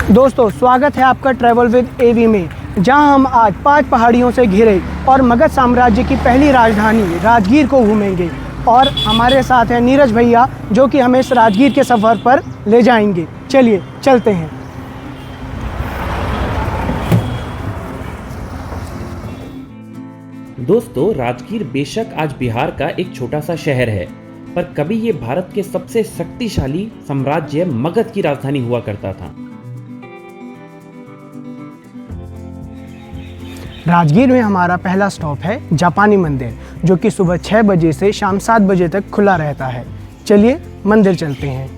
दोस्तों स्वागत है आपका ट्रैवल विद एवी में, जहां हम आज 5 पहाड़ियों से घिरे और मगध साम्राज्य की पहली राजधानी राजगीर को घूमेंगे। और हमारे साथ हैं नीरज भैया, जो कि हमें इस राजगीर के सफ़र पर ले जाएंगे। चलिए चलते हैं। दोस्तों, राजगीर बेशक आज बिहार का एक छोटा सा शहर है, पर कभी ये भारत के सबसे शक्तिशाली साम्राज्य मगध की राजधानी हुआ करता था। राजगीर में हमारा पहला स्टॉप है जापानी मंदिर, जो कि सुबह 6 बजे से शाम 7 बजे तक खुला रहता है। चलिए मंदिर चलते हैं।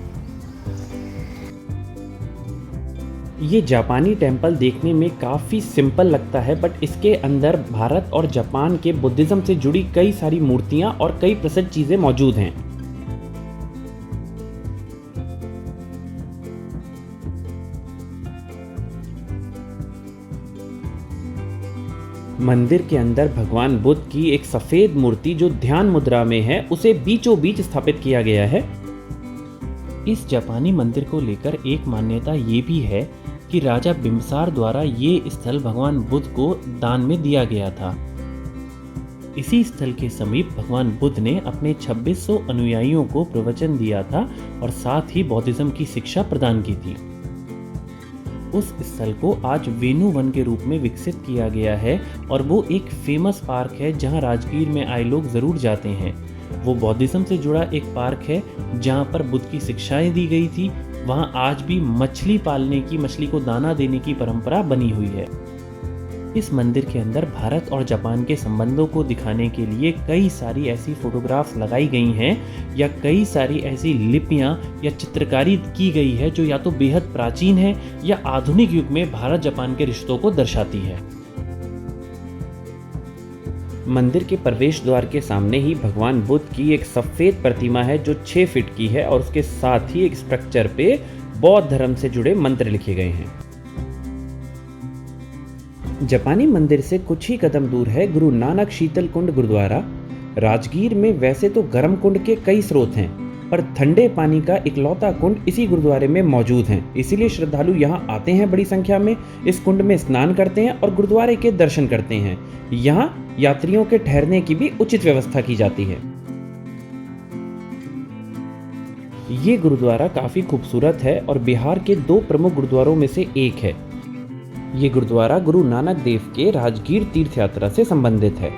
ये जापानी टेम्पल देखने में काफ़ी सिंपल लगता है, बट इसके अंदर भारत और जापान के बुद्धिज़्म से जुड़ी कई सारी मूर्तियाँ और कई प्रसिद्ध चीज़ें मौजूद हैं। मंदिर के अंदर भगवान बुद्ध की एक सफ़ेद मूर्ति जो ध्यान मुद्रा में है, उसे बीचों बीच स्थापित किया गया है। इस जापानी मंदिर को लेकर एक मान्यता ये भी है कि राजा बिम्बिसार द्वारा ये स्थल भगवान बुद्ध को दान में दिया गया था। इसी स्थल के समीप भगवान बुद्ध ने अपने 2600 अनुयायियों को प्रवचन दिया था और साथ ही बौद्धिज्म की शिक्षा प्रदान की थी। उस स्थल को आज वेणु वन के रूप में विकसित किया गया है और वो एक फेमस पार्क है जहां राजगीर में आए लोग ज़रूर जाते हैं। वो बौद्धिज्म से जुड़ा एक पार्क है जहां पर बुद्ध की शिक्षाएं दी गई थी। वहां आज भी मछली पालने की, मछली को दाना देने की परंपरा बनी हुई है। इस मंदिर के अंदर भारत और जापान के संबंधों को दिखाने के लिए कई सारी ऐसी फोटोग्राफ्स लगाई गई हैं या कई सारी ऐसी लिपियां या चित्रकारी की गई है जो या तो बेहद प्राचीन है या आधुनिक युग में भारत जापान के रिश्तों को दर्शाती है। मंदिर के प्रवेश द्वार के सामने ही भगवान बुद्ध की एक सफ़ेद प्रतिमा है जो 6 फीट की है और उसके साथ ही एक स्ट्रक्चर पे बौद्ध धर्म से जुड़े मंत्र लिखे गए हैं। जापानी मंदिर से कुछ ही कदम दूर है गुरु नानक शीतल कुंड गुरुद्वारा। राजगीर में वैसे तो गर्म कुंड के कई स्रोत हैं, पर ठंडे पानी का इकलौता कुंड इसी गुरुद्वारे में मौजूद हैं। इसीलिए श्रद्धालु यहाँ आते हैं, बड़ी संख्या में इस कुंड में स्नान करते हैं और गुरुद्वारे के दर्शन करते हैं। यहाँ यात्रियों के ठहरने की भी उचित व्यवस्था की जाती है। ये गुरुद्वारा काफ़ी खूबसूरत है और बिहार के 2 प्रमुख गुरुद्वारों में से एक है। ये गुरुद्वारा गुरु नानक देव के राजगीर तीर्थ यात्रा से संबंधित है।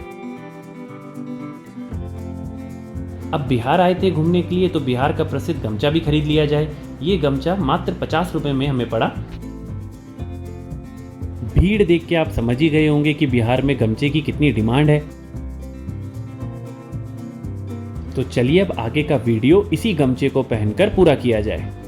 अब बिहार आए थे घूमने के लिए तो बिहार का प्रसिद्ध गमछा भी खरीद लिया जाए। ये गमछा मात्र 50 रुपए में हमें पड़ा। भीड़ देख के आप समझ ही गए होंगे कि बिहार में गमछे की कितनी डिमांड है। तो चलिए अब आगे का वीडियो इसी गमछे को पहनकर पूरा किया जाए।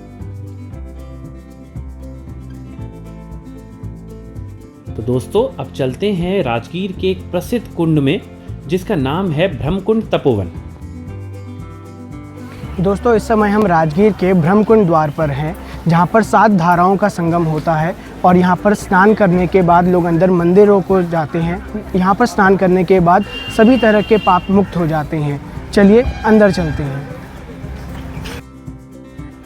तो दोस्तों, अब चलते हैं राजगीर के एक प्रसिद्ध कुंड में जिसका नाम है ब्रह्मकुंड तपोवन। दोस्तों, इस समय हम राजगीर के ब्रह्मकुंड द्वार पर हैं, जहां पर 7 धाराओं का संगम होता है और यहां पर स्नान करने के बाद लोग अंदर मंदिरों को जाते हैं। यहां पर स्नान करने के बाद सभी तरह के पाप मुक्त हो जाते हैं। चलिए अंदर चलते हैं।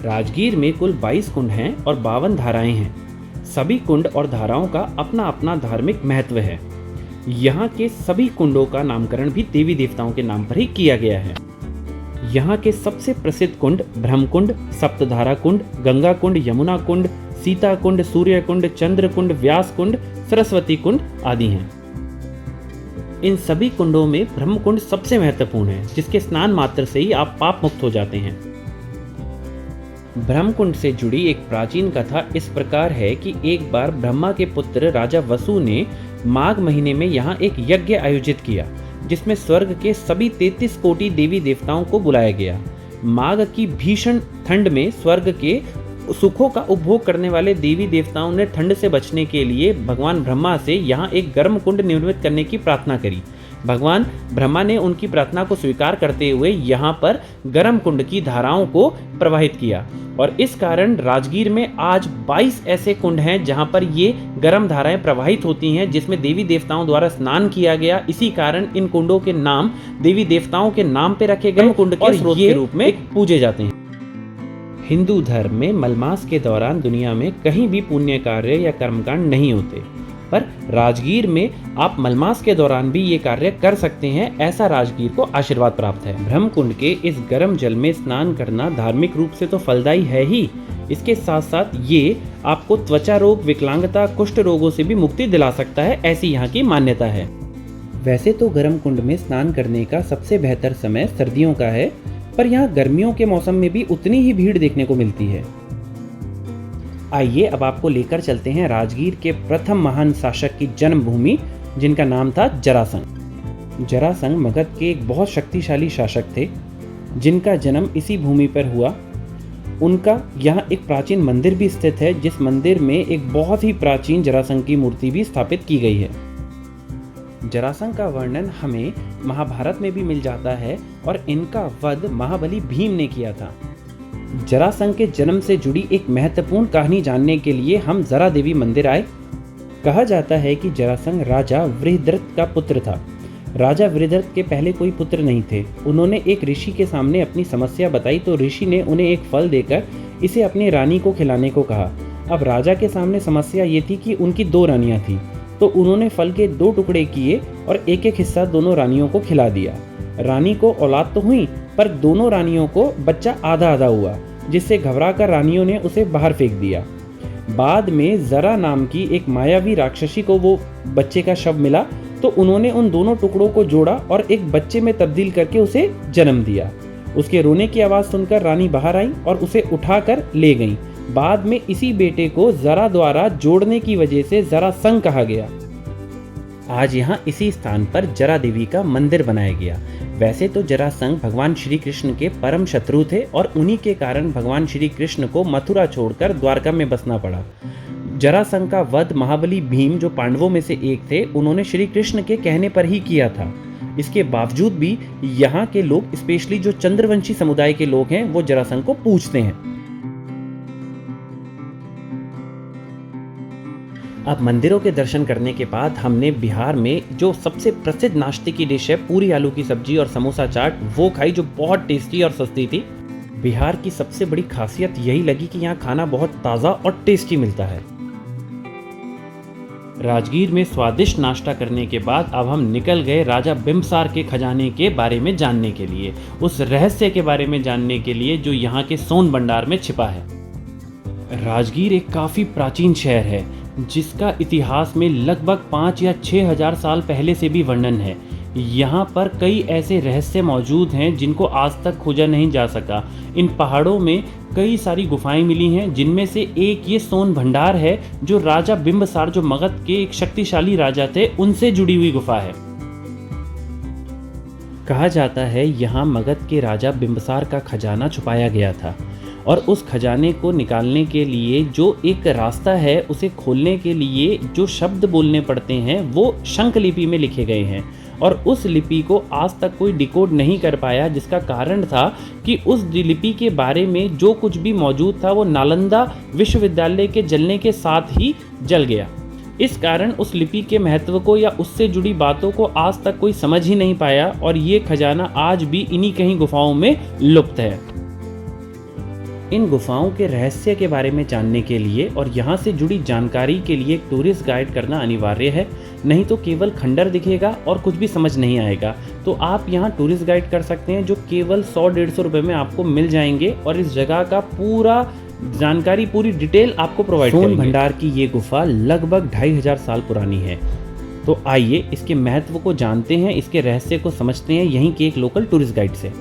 राजगीर में कुल 22 कुंड हैं और 52 धाराएं हैं। सभी कुंड और धाराओं का अपना अपना धार्मिक महत्व है। यहाँ के सभी कुंडों का नामकरण भी देवी देवताओं के नाम पर ही किया गया है। यहाँ के सबसे प्रसिद्ध कुंड ब्रह्मकुंड, सप्तधारा कुंड, गंगा कुंड, यमुना कुंड, सीता कुंड, सूर्य कुंड, चंद्र कुंड, व्यास कुंड, सरस्वती कुंड आदि हैं। इन सभी कुंडों में ब्रह्मकुंड सबसे महत्वपूर्ण है, जिसके स्नान मात्र से ही आप पाप मुक्त हो जाते हैं। ब्रह्मकुंड से जुड़ी एक प्राचीन कथा इस प्रकार है कि एक बार ब्रह्मा के पुत्र राजा वसु ने माघ महीने में यहाँ एक यज्ञ आयोजित किया, जिसमें स्वर्ग के सभी 33 कोटि देवी देवताओं को बुलाया गया। माघ की भीषण ठंड में स्वर्ग के सुखों का उपभोग करने वाले देवी देवताओं ने ठंड से बचने के लिए भगवान ब्रह्मा से यहाँ एक गर्म कुंड निर्मित करने की प्रार्थना करी। भगवान ब्रह्मा ने उनकी प्रार्थना को स्वीकार करते हुए यहाँ पर गर्म कुंड की धाराओं को प्रवाहित किया और इस कारण राजगीर में आज 22 ऐसे कुंड हैं जहाँ पर ये गर्म धाराएं प्रवाहित होती हैं, जिसमें देवी देवताओं द्वारा स्नान किया गया। इसी कारण इन कुंडों के नाम देवी देवताओं के नाम पे रखे गए, कुंड के स्रोत के रूप में पूजे जाते हैं। हिंदू धर्म में मलमास के दौरान दुनिया में कहीं भी पुण्य कार्य या कर्मकांड नहीं होते, पर राजगीर में आप मलमास के दौरान भी ये कार्य कर सकते हैं, ऐसा राजगीर को आशीर्वाद प्राप्त है। ब्रह्मकुंड के इस गर्म जल में स्नान करना धार्मिक रूप से तो फलदायी है ही, इसके साथ साथ ये आपको त्वचा रोग, विकलांगता, कुष्ठ रोगों से भी मुक्ति दिला सकता है, ऐसी यहाँ की मान्यता है। वैसे तो गर्म कुंड में स्नान करने का सबसे बेहतर समय सर्दियों का है, पर यहाँ गर्मियों के मौसम में भी उतनी ही भीड़ देखने को मिलती है। आइए अब आपको लेकर चलते हैं राजगीर के प्रथम महान शासक की जन्मभूमि, जिनका नाम था जरासंध। जरासंध मगध के एक बहुत शक्तिशाली शासक थे, जिनका जन्म इसी भूमि पर हुआ। उनका यहाँ एक प्राचीन मंदिर भी स्थित है, जिस मंदिर में एक बहुत ही प्राचीन जरासंध की मूर्ति भी स्थापित की गई है। जरासंध का वर्णन हमें महाभारत में भी मिल जाता है और इनका वध महाबली भीम ने किया था। जरासंध के जन्म से जुड़ी एक महत्वपूर्ण कहानी जानने के लिए हम जरा देवी मंदिर आए। कहा जाता है कि जरासंध राजा वृहद्रथ का पुत्र था। राजा वृहद्रथ के पहले कोई पुत्र नहीं थे। उन्होंने एक ऋषि के सामने अपनी समस्या बताई तो ऋषि ने उन्हें एक फल देकर इसे अपनी रानी को खिलाने को कहा। अब राजा के सामने समस्या ये थी कि उनकी 2 रानियां थीं, तो उन्होंने फल के 2 टुकड़े किए और एक एक हिस्सा दोनों रानियों को खिला दिया। रानी को औलाद तो हुई, पर दोनों रानियों को बच्चा आधा आधा हुआ, जिससे घबराकर रानियों ने उसे बाहर फेंक दिया। बाद में जरा नाम की एक मायावी राक्षसी को वो बच्चे का शव मिला, तो उन्होंने उन दोनों टुकड़ों को जोड़ा और एक बच्चे में तब्दील करके उसे जन्म दिया। उसके रोने की आवाज़ सुनकर रानी बाहर आई और उसे उठाकर ले गई। बाद में इसी बेटे को जरा द्वारा जोड़ने की वजह से जरासंध कहा गया। आज यहाँ इसी स्थान पर जरा देवी का मंदिर बनाया गया। वैसे तो जरासंध भगवान श्री कृष्ण के परम शत्रु थे और उन्हीं के कारण भगवान श्री कृष्ण को मथुरा छोड़कर द्वारका में बसना पड़ा। जरासंध का वध महाबली भीम, जो पांडवों में से एक थे, उन्होंने श्री कृष्ण के कहने पर ही किया था। इसके बावजूद भी यहाँ के लोग, स्पेशली जो चंद्रवंशी समुदाय के लोग हैं, वो जरासंध को पूजते हैं। अब मंदिरों के दर्शन करने के बाद हमने बिहार में जो सबसे प्रसिद्ध नाश्ते की डिश है, पूरी आलू की सब्जी और समोसा चाट, वो खाई, जो बहुत टेस्टी और सस्ती थी। बिहार की सबसे बड़ी खासियत यही लगी कि यहाँ खाना बहुत ताज़ा और टेस्टी मिलता है। राजगीर में स्वादिष्ट नाश्ता करने के बाद अब हम निकल गए राजा बिंबसार के खजाने के बारे में जानने के लिए, उस रहस्य के बारे में जानने के लिए जो यहाँ के सोन भंडार में छिपा है। राजगीर एक काफ़ी प्राचीन शहर है, जिसका इतिहास में लगभग 5 या 6 हजार साल पहले से भी वर्णन है। यहाँ पर कई ऐसे रहस्य मौजूद हैं जिनको आज तक खोजा नहीं जा सका। इन पहाड़ों में कई सारी गुफाएं मिली हैं, जिनमें से एक ये सोन भंडार है, जो राजा बिंबसार, जो मगध के एक शक्तिशाली राजा थे, उनसे जुड़ी हुई गुफा है। कहा जाता है यहाँ मगध के राजा बिंबसार का खजाना छुपाया गया था और उस खजाने को निकालने के लिए जो एक रास्ता है, उसे खोलने के लिए जो शब्द बोलने पड़ते हैं वो शंख लिपि में लिखे गए हैं और उस लिपि को आज तक कोई डिकोड नहीं कर पाया, जिसका कारण था कि उस लिपि के बारे में जो कुछ भी मौजूद था वो नालंदा विश्वविद्यालय के जलने के साथ ही जल गया। इस कारण उस लिपि के महत्व को या उससे जुड़ी बातों को आज तक कोई समझ ही नहीं पाया और ये खजाना आज भी इन्हीं कहीं गुफाओं में लुप्त है। इन गुफाओं के रहस्य के बारे में जानने के लिए और यहाँ से जुड़ी जानकारी के लिए एक टूरिस्ट गाइड करना अनिवार्य है, नहीं तो केवल खंडर दिखेगा और कुछ भी समझ नहीं आएगा। तो आप यहाँ टूरिस्ट गाइड कर सकते हैं, जो केवल 100-150 रुपये में आपको मिल जाएंगे और इस जगह का पूरा जानकारी, पूरी डिटेल आपको प्रोवाइड करेंगे। सोन भंडार की ये गुफा लगभग 2500 साल पुरानी है। तो आइए इसके महत्व को जानते हैं, इसके रहस्य को समझते हैं यहीं के एक लोकल टूरिस्ट गाइड से।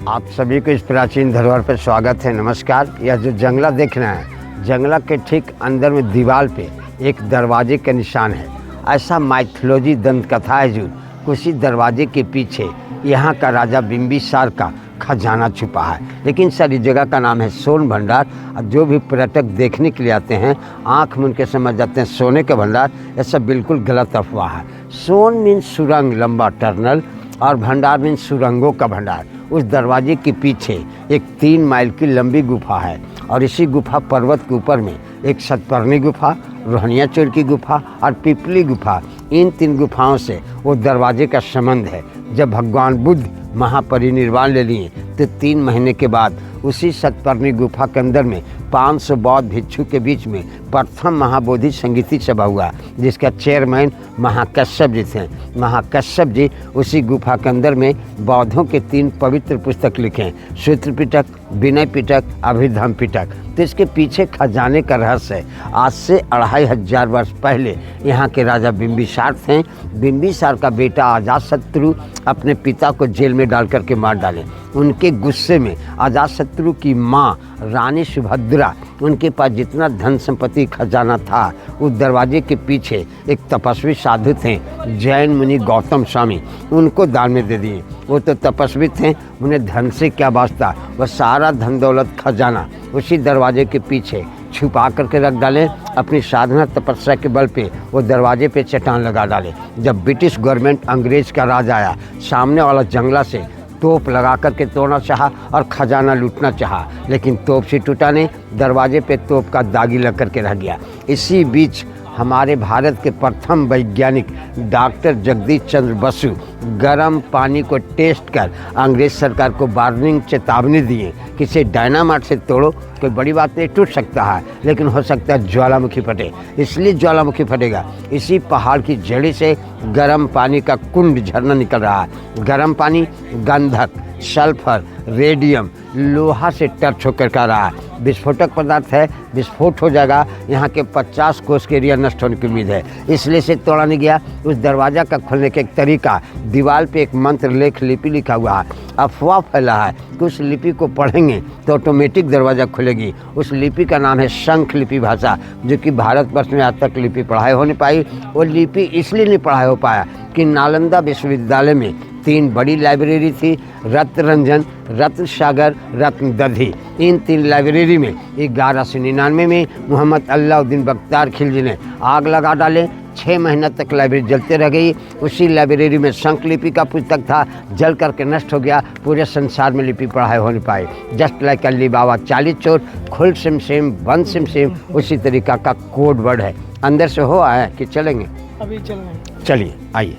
आप सभी को इस प्राचीन धरोहर पर स्वागत है, नमस्कार। यह जो जंगला देख रहे हैं, जंगला के ठीक अंदर में दीवार पे एक दरवाजे का निशान है। ऐसा माइथोलॉजी दंत कथा है जो उसी दरवाजे के पीछे यहाँ का राजा बिंबिसार का खजाना छुपा है। लेकिन सर, इस जगह का नाम है सोन भंडार। और जो भी पर्यटक देखने के लिए आते हैं, आँख मूंद के समझ जाते हैं सोने का भंडार। यह सब बिल्कुल गलत अफवाह है। सोन मीन्स सुरंग, लंबा टनल, और भंडार मीन्स सुरंगों का भंडार। उस दरवाजे के पीछे एक 3 माइल की लंबी गुफा है और इसी गुफा पर्वत के ऊपर में एक सतपर्णी गुफा, रोहनिया चोर की गुफा और पिपली गुफा, इन 3 गुफाओं से वो दरवाजे का संबंध है। जब भगवान बुद्ध महापरिनिर्वाण ले लिए तो 3 महीने के बाद उसी सतपर्णी गुफा के अंदर में 500 बौद्ध भिक्षु के बीच में प्रथम महाबोधि संगीति सभा हुआ, जिसका चेयरमैन महाकश्यप जी थे। महाकश्यप जी उसी गुफा के अंदर में बौद्धों के 3 पवित्र पुस्तक लिखे, सूत्र पिटक, विनय पिटक, अभिधम्म पिटक। तो इसके पीछे खजाने का रहस्य है। आज से 2500 वर्ष पहले यहाँ के राजा बिंबिसार थे। बिंबिसार का बेटा अजातशत्रु अपने पिता को जेल में डाल करके मार डाले। उनके गुस्से में अजातशत्रु की माँ रानी सुभद्रा, उनके पास जितना धन संपत्ति खजाना था, उस दरवाजे के पीछे एक तपस्वी साधु थे, जैन मुनि गौतम स्वामी, उनको दान में दे दिए। वो तो तपस्वी थे, उन्हें धन से क्या वास्ता, वह सारा धन दौलत खजाना उसी दरवाजे के पीछे छुपा करके रख डाले। अपनी साधना तपस्या के बल पे वो दरवाजे पे चट्टान लगा डाले। जब ब्रिटिश गवर्नमेंट, अंग्रेज का राज आया, सामने वाला जंगला से तोप लगा करके तोड़ना चाहा और खजाना लूटना चाहा, लेकिन तोप से टूटा नहीं, दरवाजे पे तोप का दागी लग करके रह गया। इसी बीच हमारे भारत के प्रथम वैज्ञानिक डॉक्टर जगदीश चंद्र बसु गर्म पानी को टेस्ट कर अंग्रेज सरकार को वार्निंग चेतावनी दिए कि इसे डायनामाइट से तोड़ो, कोई बड़ी बात नहीं, टूट सकता है, लेकिन हो सकता है ज्वालामुखी फटे। इसलिए ज्वालामुखी फटेगा। इसी पहाड़ की जड़ी से गर्म पानी का कुंड झरना निकल रहा है। गर्म पानी गंधक, सल्फर, रेडियम, लोहा से टच होकर का रहा है। विस्फोटक पदार्थ है, विस्फोट हो जाएगा, यहाँ के 50 कोस के एरिया नष्ट होने की उम्मीद है। इसलिए से तोड़ा नहीं गया। उस दरवाज़ा का खोलने का एक तरीका, दीवार पे एक मंत्र लेख लिपि लिखा हुआ है। अफवाह फैला है कि उस लिपि को पढ़ेंगे तो ऑटोमेटिक दरवाज़ा खुलेगी। उस लिपि का नाम है शंख लिपि भाषा, जो कि भारतवर्ष में आज तक लिपि पढ़ाई हो नहीं पाई। वो लिपि इसलिए नहीं पढ़ाई हो पाया कि नालंदा विश्वविद्यालय में 3 बड़ी लाइब्रेरी थी, रत्न रंजन, रत्न सागर, रत्न दधी। इन 3 लाइब्रेरी में 1199 में मोहम्मद अलाउद्दीन बख्तियार खिलजी ने आग लगा डाले। 6 महीना तक लाइब्रेरी जलते रह गई। उसी लाइब्रेरी में शंख लिपि का पुस्तक था, जल करके नष्ट हो गया। पूरे संसार में लिपि पढ़ाई हो नहीं पाई। जस्ट लाइक अली बाबा 40 चोर, खुल सिम सिम, बंद सिम सिम, उसी तरीका का कोड वर्ड है। अंदर से हो आया कि चलेंगे? अभी चलेंगे। चलिए आइए।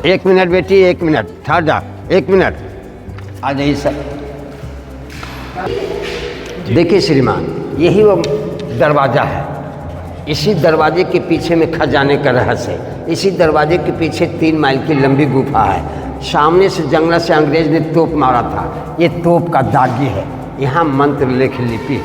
एक मिनट बेटी, 1 मिनट ठहर जा, 1 मिनट आ जाइए सर। देखिए श्रीमान, यही वो दरवाज़ा है। इसी दरवाजे के पीछे में खजाने का रहस्य है। इसी दरवाजे के पीछे 3 माइल की लंबी गुफा है। सामने से जंगला से अंग्रेज ने तोप मारा था, ये तोप का दागी है। यहाँ मंत्र लेख लिपि।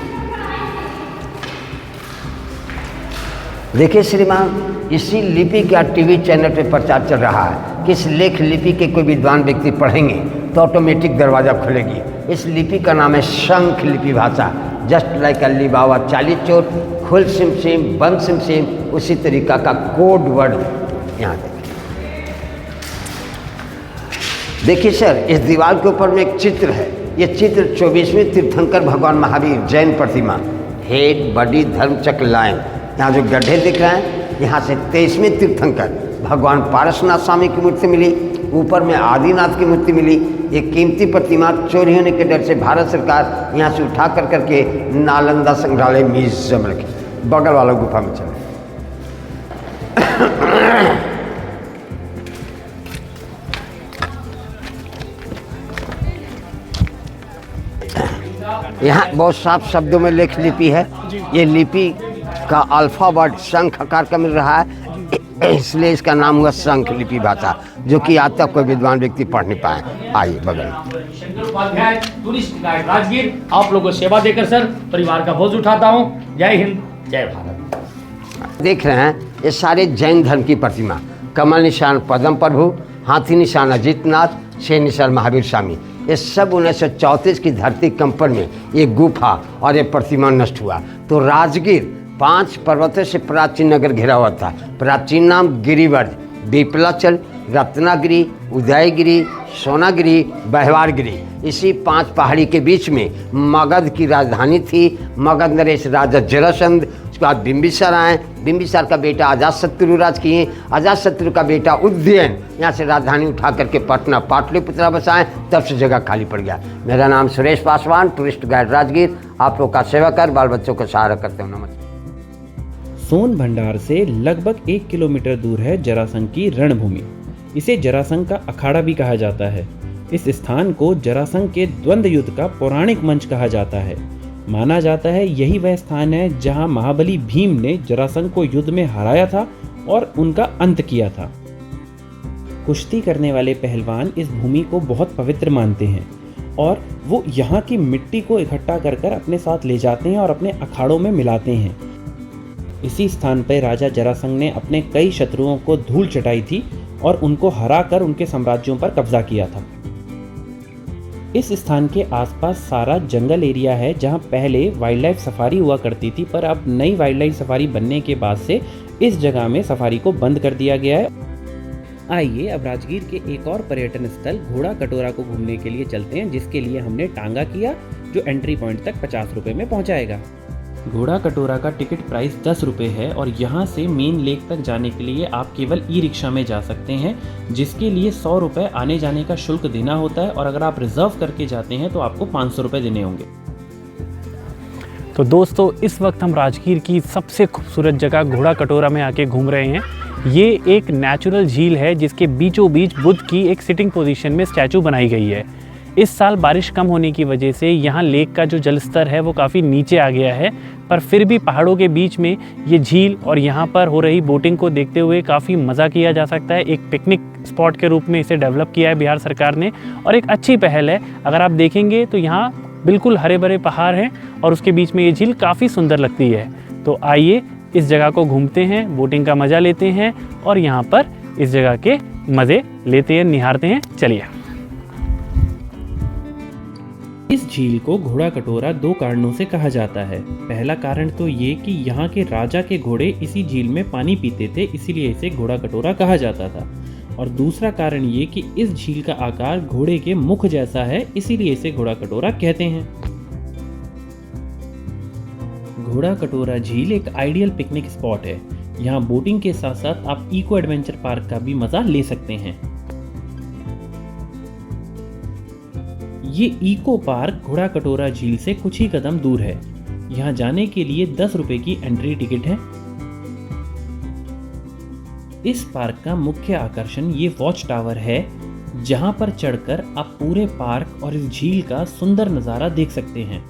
देखिए श्रीमान, इसी लिपि का टीवी चैनल पे प्रचार चल रहा है कि इस लेख लिपि के कोई विद्वान व्यक्ति पढ़ेंगे तो ऑटोमेटिक दरवाज़ा खुलेगी। इस लिपि का नाम है शंख लिपि भाषा। जस्ट लाइक अली बाबा 40 चोर, खुल सिम सिम, बंद सिम सिम, उसी तरीका का कोड वर्ड यहाँ देखिए सर। इस दीवार के ऊपर में एक चित्र है। ये चित्र 24वें तीर्थंकर भगवान महावीर जैन प्रतिमा, हेड, बॉडी, धर्म चक्र, लाइन। यहाँ जो गड्ढे दिख रहे हैं, यहाँ से 23वें तीर्थंकर भगवान पारसनाथ स्वामी की मूर्ति मिली। ऊपर में आदिनाथ की मूर्ति मिली। ये कीमती प्रतिमा चोरी होने के डर से भारत सरकार यहाँ से उठा कर करके नालंदा संग्रहालय म्यूजियम रखी। बगल वाला गुफा में चले। यहाँ बहुत साफ शब्दों में लेख लिपि है। ये लिपि का अल्फाबेट शंख आकार का मिल रहा है, इसलिए इसका नाम हुआ शंख लिपि भाषा, जो कि आज तक कोई विद्वान व्यक्ति पढ़ नहीं पाए। आइए बगल। शंकर उपाध्याय, टूरिस्ट गाइड राजगीर, आप लोगों को सेवा देकर सर परिवार का बोझ उठाता हूँ। जय हिंद, जय भारत। देख रहे हैं ये सारे जैन धर्म की प्रतिमा। कमल निशान पद्म प्रभु, हाथी निशान अजितनाथ, शेर निशान महावीर स्वामी। ये सब 1934 की धरती कंपन में ये गुफा और ये प्रतिमा नष्ट हुआ। तो राजगीर 5 पर्वतों से प्राचीन नगर घिरा हुआ था। प्राचीन नाम गिरिवर्ज, विपलाचल, रत्नागिरी, उदयगिरी, सोनागिरी, बहवारगिरी। इसी 5 पहाड़ी के बीच में मगध की राजधानी थी। मगध नरेश राजा जरासंध, उसके बाद बिंबिसार आए। बिंबिसार का बेटा अजातशत्रु राज किए। अजातशत्रु का बेटा उज्जैन यहाँ से राजधानी उठा करके पटना पाटलिपुत्रा बसाएं, तब से जगह खाली पड़ गया। मेरा नाम सुरेश पासवान, टूरिस्ट गाइड राजगीर, आप लोग का सेवा कर बाल बच्चों को सहारा करते हूँ। नमस्कार। सोन भंडार से लगभग 1 किलोमीटर दूर है जरासंध की रणभूमि। इसे जरासंध का अखाड़ा भी कहा जाता है। इस स्थान को जरासंध के द्वंद्व युद्ध का पौराणिक मंच कहा जाता है। माना जाता है यही वह स्थान है जहां महाबली भीम ने जरासंध को युद्ध में हराया था और उनका अंत किया था। कुश्ती करने वाले पहलवान इस भूमि को बहुत पवित्र मानते हैं और वो यहाँ की मिट्टी को इकट्ठा कर कर अपने साथ ले जाते हैं और अपने अखाड़ों में मिलाते हैं। इसी स्थान पर राजा जरासंध ने अपने कई शत्रुओं को धूल चटाई थी और उनको हराकर उनके साम्राज्यों पर कब्जा किया था। इस स्थान के आसपास सारा जंगल एरिया है जहां पहले वाइल्ड लाइफ सफारी हुआ करती थी, पर अब नई वाइल्ड लाइफ सफारी बनने के बाद से इस जगह में सफारी को बंद कर दिया गया है। आइए अब राजगीर के एक और पर्यटन स्थल घोड़ा कटोरा को घूमने के लिए चलते हैं, जिसके लिए हमने टांगा किया, जो एंट्री पॉइंट तक 50 रुपये में पहुंचाएगा। घोड़ा कटोरा का टिकट प्राइस 10 रुपये है और यहाँ से मेन लेक तक जाने के लिए आप केवल ई रिक्शा में जा सकते हैं, जिसके लिए 100 रुपये आने जाने का शुल्क देना होता है और अगर आप रिजर्व करके जाते हैं तो आपको 500 रुपये देने होंगे। तो दोस्तों, इस वक्त हम राजगीर की सबसे खूबसूरत जगह घोड़ा कटोरा में आके घूम रहे हैं। ये एक नेचुरल झील है जिसके बीचों बीच बुद्ध की एक सिटिंग पोजीशन में स्टैचू बनाई गई है। इस साल बारिश कम होने की वजह से यहाँ लेक का जो जल स्तर है वो काफ़ी नीचे आ गया है, पर फिर भी पहाड़ों के बीच में ये झील और यहाँ पर हो रही बोटिंग को देखते हुए काफ़ी मज़ा किया जा सकता है। एक पिकनिक स्पॉट के रूप में इसे डेवलप किया है बिहार सरकार ने और एक अच्छी पहल है। अगर आप देखेंगे तो यहाँ बिल्कुल हरे भरे पहाड़ हैं और उसके बीच में ये झील काफ़ी सुंदर लगती है। तो आइए इस जगह को घूमते हैं, बोटिंग का मज़ा लेते हैं और यहाँ पर इस जगह के मज़े लेते हैं, निहारते हैं। चलिए। इस झील को घोड़ा कटोरा 2 कारणों से कहा जाता है। पहला कारण तो ये कि यहाँ के राजा के घोड़े इसी झील में पानी पीते थे, इसीलिए इसे घोड़ा कटोरा कहा जाता था। और दूसरा कारण ये कि इस झील का आकार घोड़े के मुख जैसा है, इसीलिए इसे घोड़ा कटोरा कहते हैं। घोड़ा कटोरा झील एक आइडियल पिकनिक स्पॉट है। यहाँ बोटिंग के साथ साथ आप इको एडवेंचर पार्क का भी मजा ले सकते हैं। ये इको पार्क घोड़ा कटोरा झील से कुछ ही कदम दूर है। यहाँ जाने के लिए 10 रुपए की एंट्री टिकट है। इस पार्क का मुख्य आकर्षण ये वॉच टावर है, जहाँ पर चढ़कर आप पूरे पार्क और इस झील का सुंदर नज़ारा देख सकते हैं।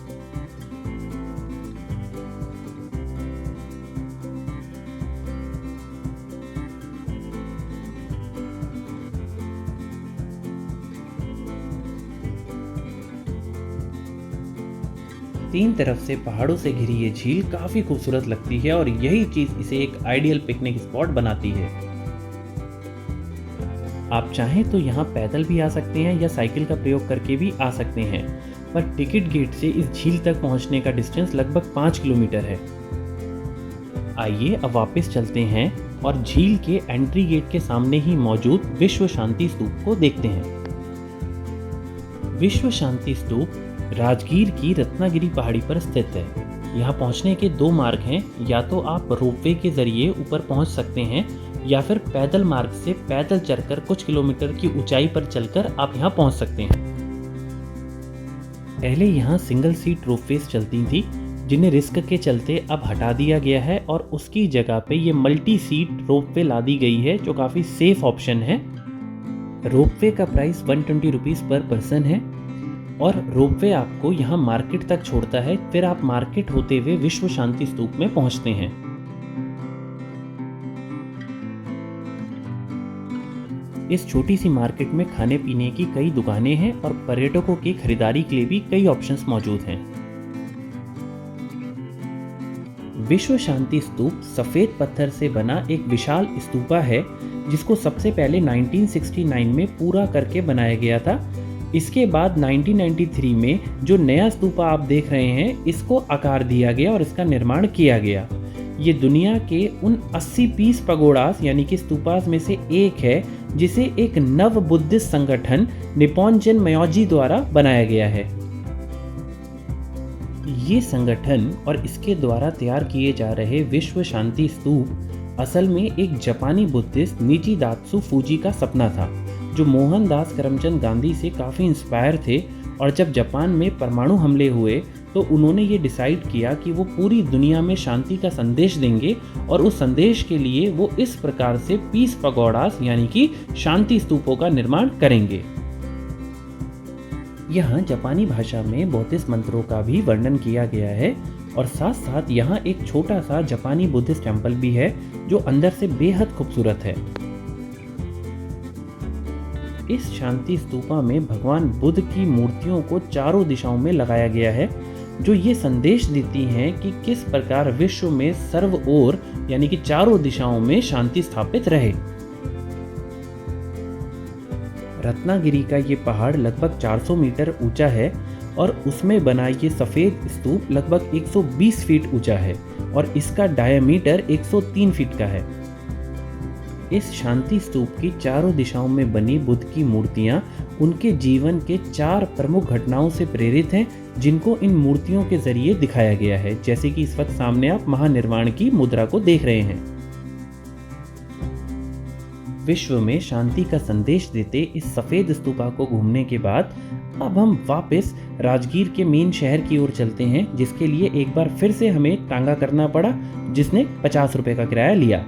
तीन तरफ से पहाड़ों से घिरी ये झील काफी खूबसूरत लगती है और यही चीज इसे एक आइडियल पिकनिक स्पॉट बनाती है। आप चाहें तो यहाँ पैदल भी आ सकते हैं या साइकिल का प्रयोग करके भी आ सकते हैं, पर टिकट गेट से इस झील तक पहुँचने का डिस्टेंस लगभग 5 किलोमीटर है। आइए अब वापस चलते हैं और झील के एंट्री गेट के सामने ही मौजूद विश्व शांति स्तूप को देखते हैं। विश्व शांति स्तूप राजगीर की रत्नागिरी पहाड़ी पर स्थित है। यहाँ पहुँचने के 2 मार्ग हैं, या तो आप रोपवे के जरिए ऊपर पहुँच सकते हैं या फिर पैदल मार्ग से पैदल चलकर कुछ किलोमीटर की ऊंचाई पर चलकर आप यहाँ पहुँच सकते हैं। पहले यहाँ सिंगल सीट रोपवेज चलती थी, जिन्हें रिस्क के चलते अब हटा दिया गया है और उसकी जगह पे ये मल्टी सीट रोपवे ला दी गई है, जो काफ़ी सेफ ऑप्शन है। रोपवे का प्राइस 120 रुपीज़ पर पर्सन है और रोपवे आपको यहाँ मार्केट तक छोड़ता है, फिर आप मार्केट होते हुए विश्व शांति स्तूप में पहुँचते हैं। इस छोटी सी मार्केट में खाने पीने की कई दुकानें हैं और पर्यटकों की खरीदारी के लिए भी कई ऑप्शंस मौजूद हैं। विश्व शांति स्तूप सफ़ेद पत्थर से बना एक विशाल स्तूपा है, जिसको सबसे पहले 1969 में पूरा करके बनाया गया था। इसके बाद 1993 में जो नया स्तूपा आप देख रहे हैं, इसको आकार दिया गया और इसका निर्माण किया गया। ये दुनिया के उन 80 पीस पगोड़ास यानी कि स्तूपास में से एक है, जिसे एक नव बुद्धिस्ट संगठन निप्पॉन्जन म्योजी द्वारा बनाया गया है। ये संगठन और इसके द्वारा तैयार किए जा रहे विश्व शांति स्तूप असल में एक जापानी बुद्धिस्ट निचिदात्सु फूजी का सपना था, जो मोहनदास करमचंद गांधी से काफ़ी इंस्पायर थे। और जब जापान में परमाणु हमले हुए तो उन्होंने ये डिसाइड किया कि वो पूरी दुनिया में शांति का संदेश देंगे और उस संदेश के लिए वो इस प्रकार से पीस पगोडास यानी कि शांति स्तूपों का निर्माण करेंगे। यहाँ जापानी भाषा में बौद्धिस्ट मंत्रों का भी वर्णन किया गया है और साथ साथ यहाँ एक छोटा सा जापानी बुद्धिस्ट टेम्पल भी है जो अंदर से बेहद खूबसूरत है। इस शांति स्तूपा में भगवान बुद्ध की मूर्तियों को चारों दिशाओं में लगाया गया है जो ये संदेश देती हैं कि किस प्रकार विश्व में सर्व ओर यानी कि चारों दिशाओं में शांति स्थापित रहे। रत्नागिरी का ये पहाड़ लगभग 400 मीटर ऊंचा है और उसमें बना ये सफ़ेद स्तूप लगभग 120 फीट ऊंचा है और इसका डायमीटर 103 फीट का है। इस शांति स्तूप की चारों दिशाओं में बनी बुद्ध की मूर्तियां उनके जीवन के 4 प्रमुख घटनाओं से प्रेरित हैं जिनको इन मूर्तियों के जरिए दिखाया गया है, जैसे कि इस वक्त सामने आप महानिर्वाण की मुद्रा को देख रहे हैं। विश्व में शांति का संदेश देते इस सफ़ेद स्तूपा को घूमने के बाद अब हम वापस राजगीर के मेन शहर की ओर चलते हैं, जिसके लिए एक बार फिर से हमें टांगा करना पड़ा जिसने 50 रुपए का किराया लिया।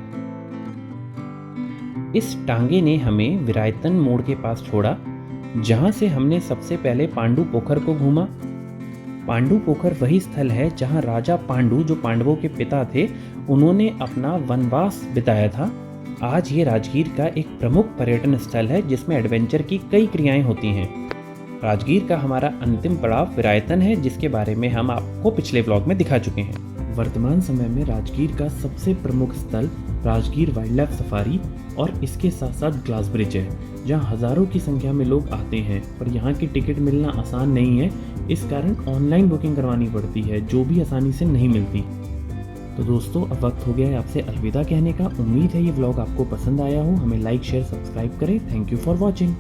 इस टांगे ने हमें विरायतन मोड़ के पास छोड़ा जहां से हमने सबसे पहले पांडु पोखर को घूमा। पांडु पोखर वही स्थल है जहां राजा पांडु जो पांडवों के पिता थे उन्होंने अपना वनवास बिताया था। आज ये राजगीर का एक प्रमुख पर्यटन स्थल है जिसमें एडवेंचर की कई क्रियाएं होती हैं। राजगीर का हमारा अंतिम पड़ाव विरायतन है जिसके बारे में हम आपको पिछले ब्लॉग में दिखा चुके हैं। वर्तमान समय में राजगीर का सबसे प्रमुख स्थल राजगीर वाइल्ड लाइफ सफारी और इसके साथ साथ ग्लास ब्रिज है जहां हज़ारों की संख्या में लोग आते हैं, पर यहाँ की टिकट मिलना आसान नहीं है, इस कारण ऑनलाइन बुकिंग करवानी पड़ती है जो भी आसानी से नहीं मिलती। तो दोस्तों अब वक्त हो गया है आपसे अलविदा कहने का। उम्मीद है ये व्लॉग आपको पसंद आया हो। हमें लाइक शेयर सब्सक्राइब करें। Thank you for watching.